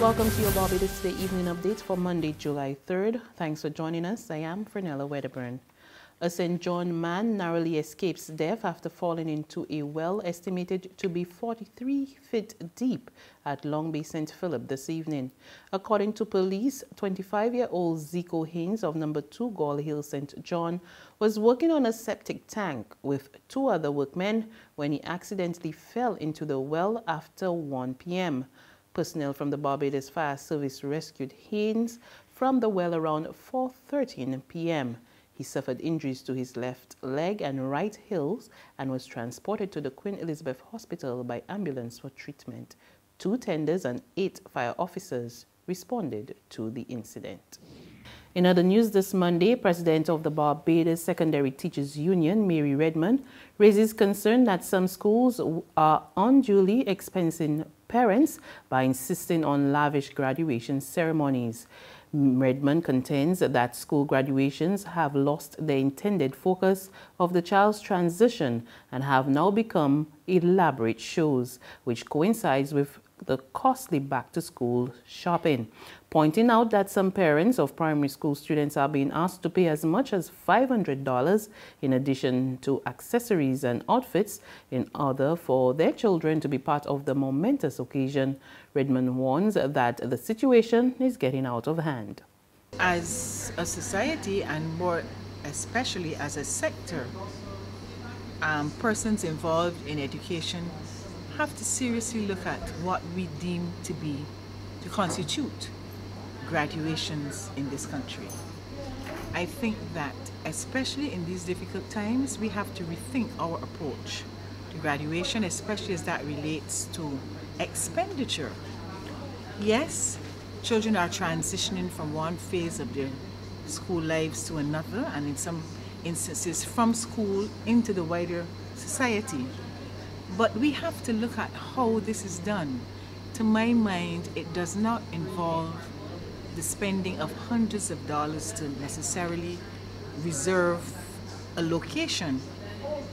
Welcome to your Barbados Today evening update for Monday, July 3rd. Thanks for joining us. I am Fernella Wedderburn. A St. John man narrowly escapes death after falling into a well estimated to be 43 feet deep at Long Bay St. Philip this evening. According to police, 25-year-old Zico Haynes of number 2 Gall Hill St. John was working on a septic tank with 2 other workmen when he accidentally fell into the well after 1 p.m. Personnel from the Barbados Fire Service rescued Haynes from the well around 4:13 p.m. He suffered injuries to his left leg and right heels and was transported to the Queen Elizabeth Hospital by ambulance for treatment. 2 tenders and 8 fire officers responded to the incident. In other news this Monday, President of the Barbados Secondary Teachers Union, Mary Redmond, raises concern that some schools are unduly expensing parents by insisting on lavish graduation ceremonies. Redmond contends that school graduations have lost their intended focus of the child's transition and have now become elaborate shows, which coincides with the costly back-to-school shopping, pointing out that some parents of primary school students are being asked to pay as much as $500 in addition to accessories and outfits in order for their children to be part of the momentous occasion. Redmond warns that the situation is getting out of hand. As a society, and more especially as a sector, persons involved in education have to seriously look at what we deem to constitute graduations in this country. I think that especially in these difficult times, we have to rethink our approach to graduation, especially as that relates to expenditure. Yes, children are transitioning from one phase of their school lives to another, and in some instances from school into the wider society. But we have to look at how this is done. To my mind, it does not involve the spending of hundreds of dollars to necessarily reserve a location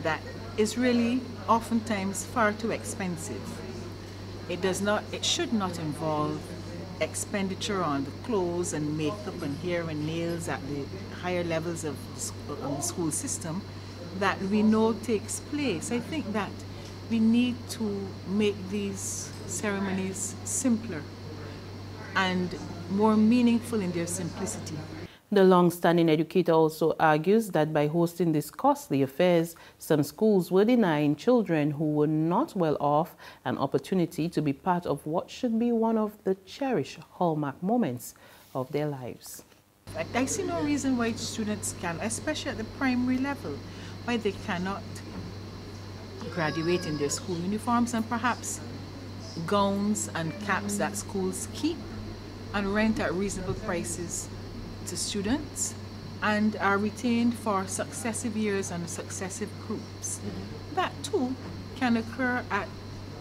that is really oftentimes far too expensive. It should not involve expenditure on the clothes and makeup and hair and nails at the higher levels of the school system that we know takes place. I think that we need to make these ceremonies simpler and more meaningful in their simplicity. The long-standing educator also argues that by hosting these costly affairs, some schools were denying children who were not well off an opportunity to be part of what should be one of the cherished hallmark moments of their lives. I see no reason why students can, especially at the primary level, why they cannot graduate in their school uniforms and perhaps gowns and caps that schools keep and rent at reasonable prices to students and are retained for successive years and successive groups. That too can occur at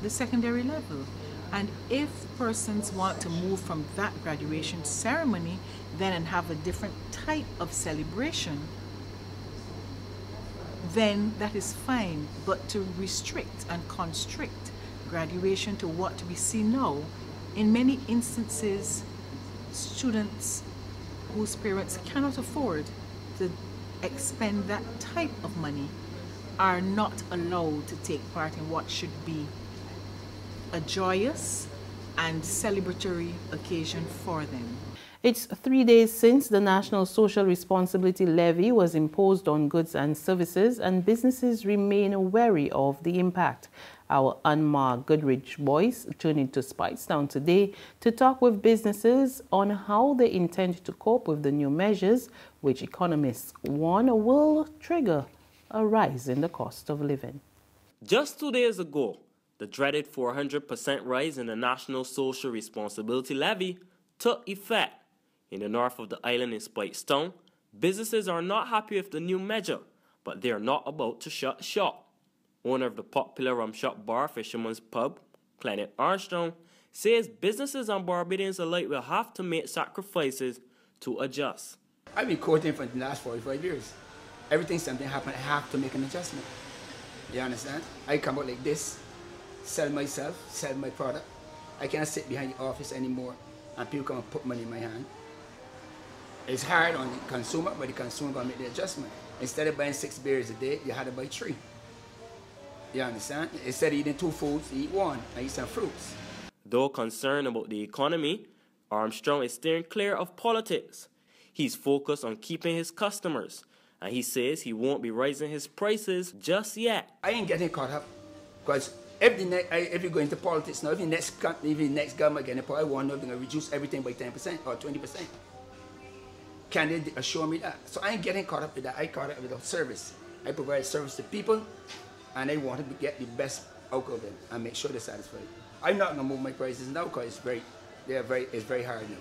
the secondary level. And if persons want to move from that graduation ceremony then and have a different type of celebration, then that is fine. But to restrict and constrict graduation to what we see now, in many instances, students whose parents cannot afford to expend that type of money are not allowed to take part in what should be a joyous and celebratory occasion for them. It's 3 days since the National Social Responsibility Levy was imposed on goods and services, and businesses remain wary of the impact. Our unmarked Goodrich boys turned into Speightstown today to talk with businesses on how they intend to cope with the new measures, which economists warn will trigger a rise in the cost of living. Just 2 days ago, the dreaded 400% rise in the National Social Responsibility Levy took effect. In the north of the island in Speightstown, businesses are not happy with the new measure, but they are not about to shut shop. Owner of the popular rum shop bar Fisherman's Pub, Planet Armstrong, says businesses and Barbadians alike will have to make sacrifices to adjust. I've been courting for the last 45 years. Every time something happens, I have to make an adjustment. You understand? I come out like this, sell myself, sell my product, I can't sit behind the office anymore and people come and put money in my hand. It's hard on the consumer, but the consumer gonna make the adjustment. Instead of buying 6 beers a day, you had to buy 3. You understand? Instead of eating 2 foods, you eat 1 and eat some fruits. Though concerned about the economy, Armstrong is steering clear of politics. He's focused on keeping his customers, and he says he won't be raising his prices just yet. I ain't getting caught up, because if you go into politics now, if the next government get in power, I want to reduce everything by 10% or 20%. Can they assure me that? So I ain't getting caught up with that. I caught up with the service. I provide service to people, and I want to get the best out of them and make sure they're satisfied. I'm not gonna move my prices now because it's very hard now.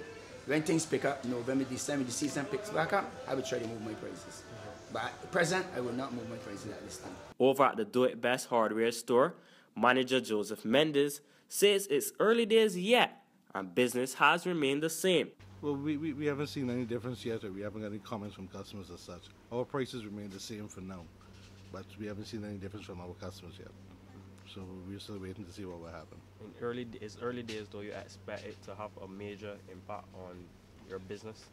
When things pick up, November, December, the season picks back up, I will try to move my prices. But at present, I will not move my prices at this time. Over at the Do It Best hardware store, manager Joseph Mendes says it's early days yet, and business has remained the same. Well, we haven't seen any difference yet, or we haven't got any comments from customers as such. Our prices remain the same for now, but we haven't seen any difference from our customers yet. So we're still waiting to see what will happen. It's early days, though. You expect it to have a major impact on your business?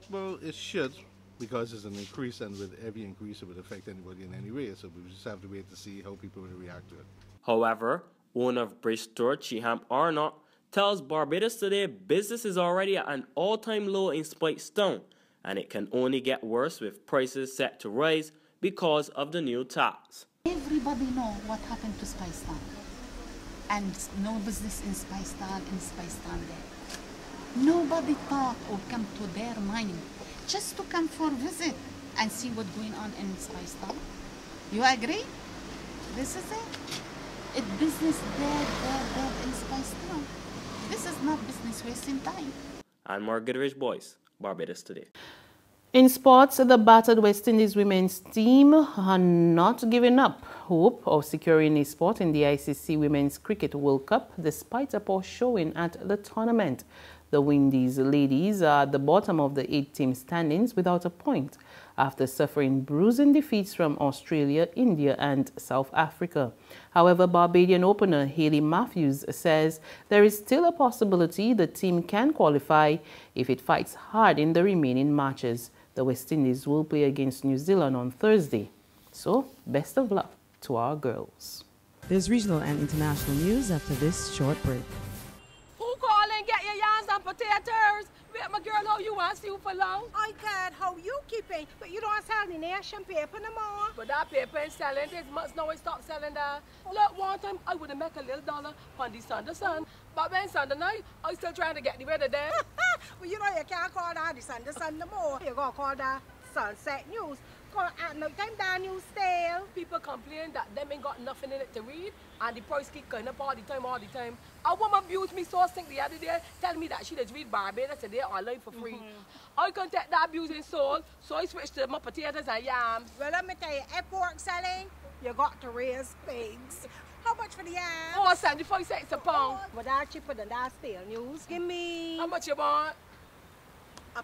Well, it should, because it's an increase, and with every increase, it would affect anybody in any way. So we just have to wait to see how people will react to it. However, owner of bridge store Chiham Arnott tells Barbados Today business is already at an all-time low in Speightstown, and it can only get worse with prices set to rise because of the new tax. Everybody know what happened to Speightstown, and no business in Speightstown there. Nobody thought or come to their mind just to come for a visit and see what's going on in Speightstown. You agree? This is it. It's business dead in Speightstown. This is not business wasting time. And Margaret Rich Boyce, Barbados Today. In sports, the battered West Indies women's team are not giving up hope of securing a spot in the ICC Women's Cricket World Cup despite a poor showing at the tournament. The Windies ladies are at the bottom of the 8-team standings without a point after suffering bruising defeats from Australia, India and South Africa. However, Barbadian opener Hayley Matthews says there is still a possibility the team can qualify if it fights hard in the remaining matches. The West Indies will play against New Zealand on Thursday. So, best of luck to our girls. There's regional and international news after this short break. Who call and get your yams and potatoes? Wait, my girl, how you want to see you for long? I can't. How you keeping? But you don't sell the nation paper no more. But that paper ain't selling. This month now I stop selling that. Look, one time I would have make a little dollar on the Sunday sun. But when Sunday night, I still trying to get the weather there. Well, you know you can't call that the Sunday sun no more. You gotta call that Sunset News. Call at no time that news stale. People complain that them ain't got nothing in it to read, and the price keep going up all the time. A woman abused me so sick the other day, telling me that she does read Barbados Today online for free. I can't take that abusing soul, so I switched to my potatoes and yams. Well, let me tell you, if pork selling, you got to raise pigs. How much for the yams? Oh, 75 cents a pound. But that's cheaper than that stale news. Give me... How much you want? £1.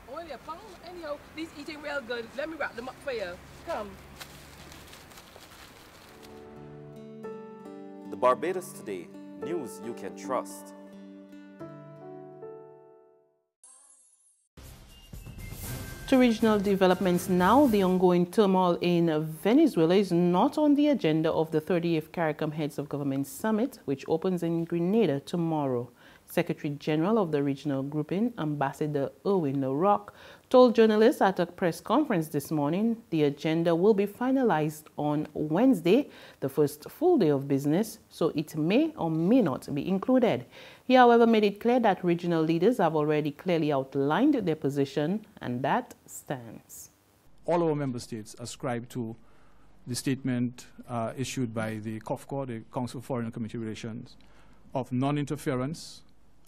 Only a pound? Anyhow, these eating real good. Let me wrap them up for you. Come. The Barbados Today, news you can trust. To regional developments now, the ongoing turmoil in Venezuela is not on the agenda of the 30th CARICOM Heads of Government Summit, which opens in Grenada tomorrow. Secretary General of the regional grouping, Ambassador Erwin LaRock, told journalists at a press conference this morning the agenda will be finalized on Wednesday, the first full day of business, so it may or may not be included. He, however, made it clear that regional leaders have already clearly outlined their position, and that stands. All our member states ascribe to the statement issued by the COFCO, the Council of Foreign and Community Relations, of non-interference,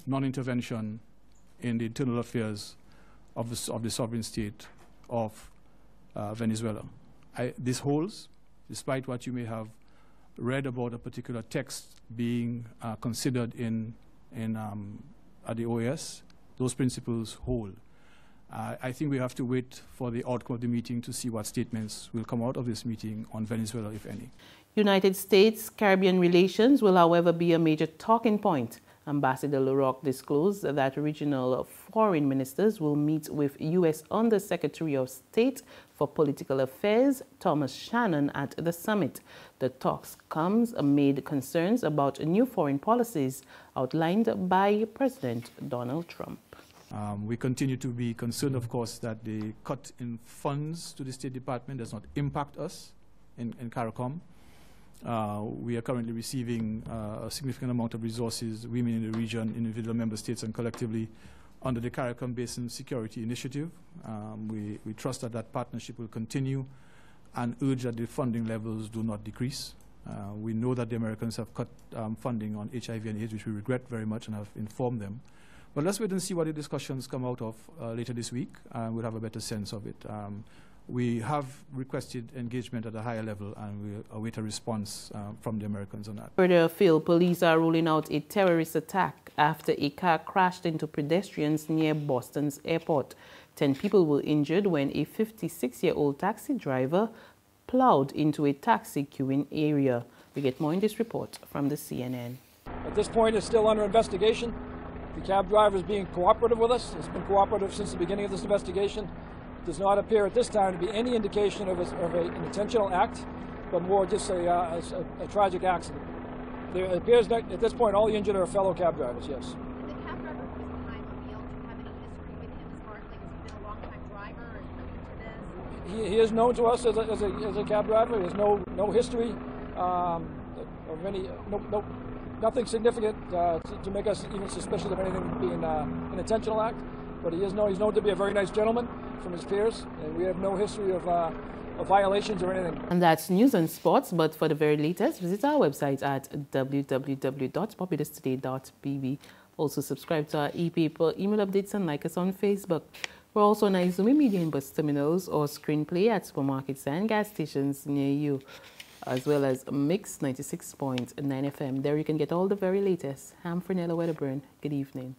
non-intervention in the internal affairs of the sovereign state of Venezuela. This holds, despite what you may have read about a particular text being considered at the OAS. Those principles hold. I think we have to wait for the outcome of the meeting to see what statements will come out of this meeting on Venezuela, if any. United States-Caribbean relations will, however, be a major talking point. Ambassador LaRocque disclosed that regional foreign ministers will meet with U.S. Under-Secretary of State for Political Affairs, Thomas Shannon, at the summit. The talks comes amid concerns about new foreign policies outlined by President Donald Trump. We continue to be concerned, of course, that the cut in funds to the State Department does not impact us in CARICOM. We are currently receiving a significant amount of resources, women in the region, individual member states, and collectively under the CARICOM Basin Security Initiative. We trust that that partnership will continue and urge that the funding levels do not decrease. We know that the Americans have cut funding on HIV and AIDS, which we regret very much and have informed them. But let's wait and see what the discussions come out of later this week, and we'll have a better sense of it. We have requested engagement at a higher level, and we await a response from the Americans on that. Further afield, police are ruling out a terrorist attack after a car crashed into pedestrians near Boston's airport. 10 people were injured when a 56-year-old taxi driver plowed into a taxi queuing area. We get more in this report from the CNN. At this point, it's still under investigation. The cab driver is being cooperative with us. It's been cooperative since the beginning of this investigation. Does not appear at this time to be any indication of an intentional act, but more just a tragic accident. There appears that at this point all the injured are fellow cab drivers, yes. The cab driver who was behind the wheel, do you have any history with him historically? Has he been a long-time driver or is he new to this? He is known to us as a cab driver. He has no history of any, nothing significant to make us even suspicious of anything being an intentional act. But he's known to be a very nice gentleman from his peers, and we have no history of violations or anything. And that's news and sports, but for the very latest, visit our website at www.barbadostoday.bb. Also subscribe to our e-paper, email updates, and like us on Facebook. We're also on Izumi Media in bus terminals or screenplay at supermarkets and gas stations near you, as well as Mix 96.9 FM. There you can get all the very latest. I'm Fernella Wedderburn. Good evening.